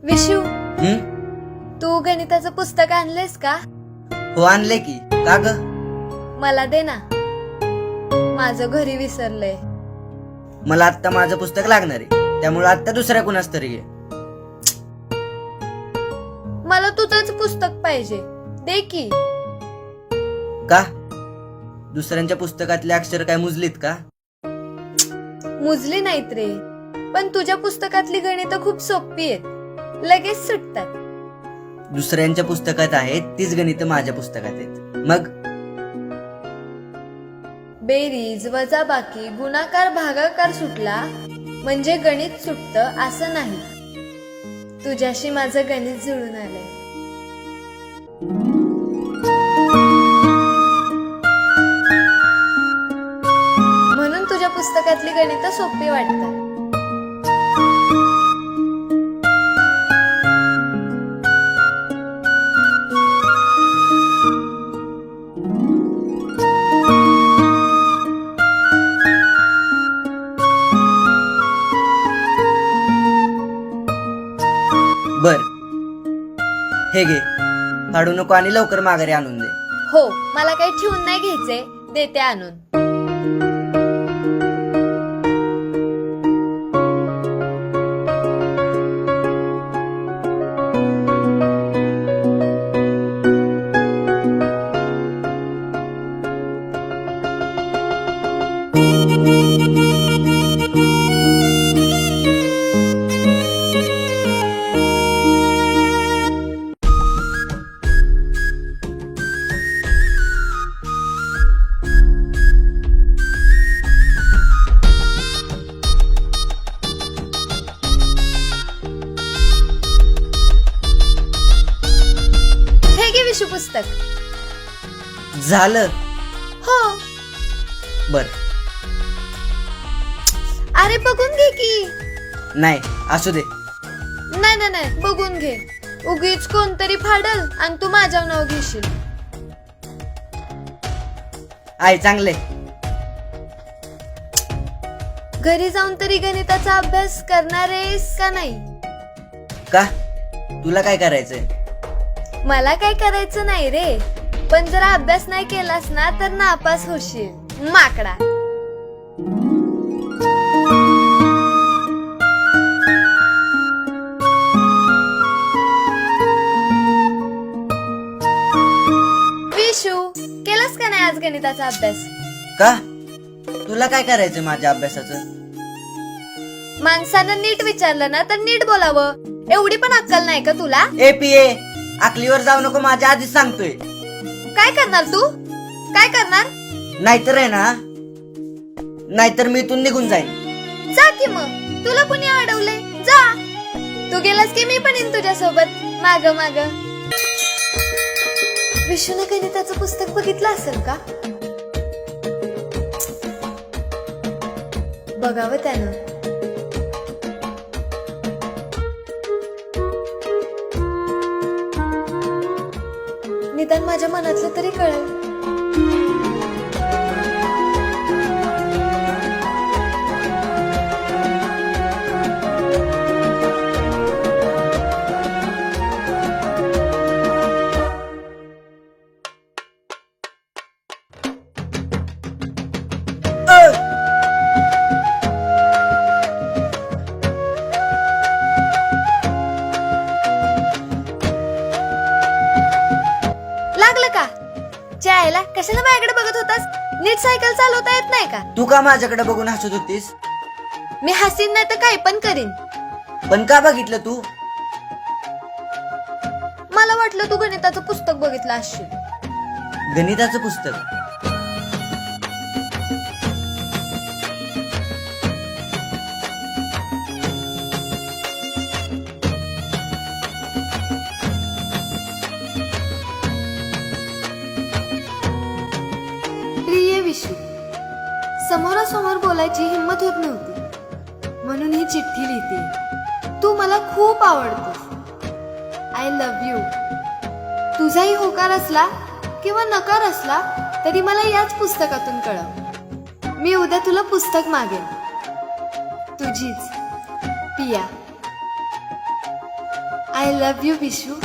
विशू, तू गणिताचं पुस्तक आणलेस का? हो आणले की. का ग? मला दे ना, माझं घरी विसरलंय. मला आत्ता माझं पुस्तक लागणार आहे, त्यामुळे आत्ता दुसऱ्या कुणाच तरी घे. मला तुझंच पुस्तक पाहिजे, दे की. का? दुसऱ्यांच्या पुस्तकातले अक्षर काय मुजलीत का? मुजली नाहीत रे, पण तुझ्या पुस्तकातली गणितं खूप सोपी आहेत, लगेच सुटतात. दुसऱ्यांच्या पुस्तकात आहेत तीच गणितं माझ्या पुस्तकात आहेत. मग बेरीज, वजाबाकी, गुणाकार, भागाकार सुटला म्हणजे गणित सुटतं असं नाही. तुझ्याशी माझं गणित जुळून आलंय. म्हणून तुझ्या पुस्तकातली गणितं सोपी वाटतात. बर, हे घे, फाडू नको आणि लवकर माघारी आणून दे. हो, मला काही ठेवून नाही घ्यायचे, देते आणून. विशू पुस्तक झालं. हो. बर. अरे बघून घे की. नाही, असू दे. नाही नाही नाही, बघून घे. उगीच कोणतरी फाडल आणि तू माझ्या नाव घेशील. आहे चांगले. घरी जाऊन तरी गणिताचा अभ्यास करणार आहेस का नाही? का? तुला काय करायचंय? मला काय करायचं नाही रे, पण जर अभ्यास नाही केलास ना तर नापास होशील, माकडा. विशू, केलास का नाही आज गणिताचा अभ्यास? का? तुला काय करायचंय माझ्या अभ्यासाचं? माणसानं नीट विचारलं ना तर नीट बोलावं, एवढी पण अक्कल नाही का तुला? एपीए, आकलीवर जाऊ नको, माझ्या आधीच सांगतोय. काय करणार तू? काय करणार? नाहीतर आहे ना, नाहीतर मी इथून निघून जाईन. जा की मग, तुला कुणी अडवलंय? जा. तू गेलास की मी पण येईन तुझ्या सोबत, माग माग. विशूने गणिताचं पुस्तक बघितलं असेल का? बघावं त्यानं. निदान माझ्या मनातलं तरी कळेल. लागलं का? जायला कशाला माझ्याकडे बघत होतास? नीट सायकल चालवता येत नाही का? तू का माझ्याकडे बघून हसत होतीस? मी हसीन नाही तर काही पण करीन. पण का बघितलं तू? मला वाटलं तू गणिताचं पुस्तक बघितलं असशील. गणिताचं पुस्तक? प्रिय विशू, समोरासमोर बोलायची हिंमत होत नव्हती, म्हणून ही चिठ्ठी लिहिते. तू मला खूप आवडतोस. I love you. तुझाही होकार असला किंवा नकार असला तरी मला याच पुस्तकातून कळव. मी उद्या तुला पुस्तक मागेन. तुझीच पिया. I love you Vishu.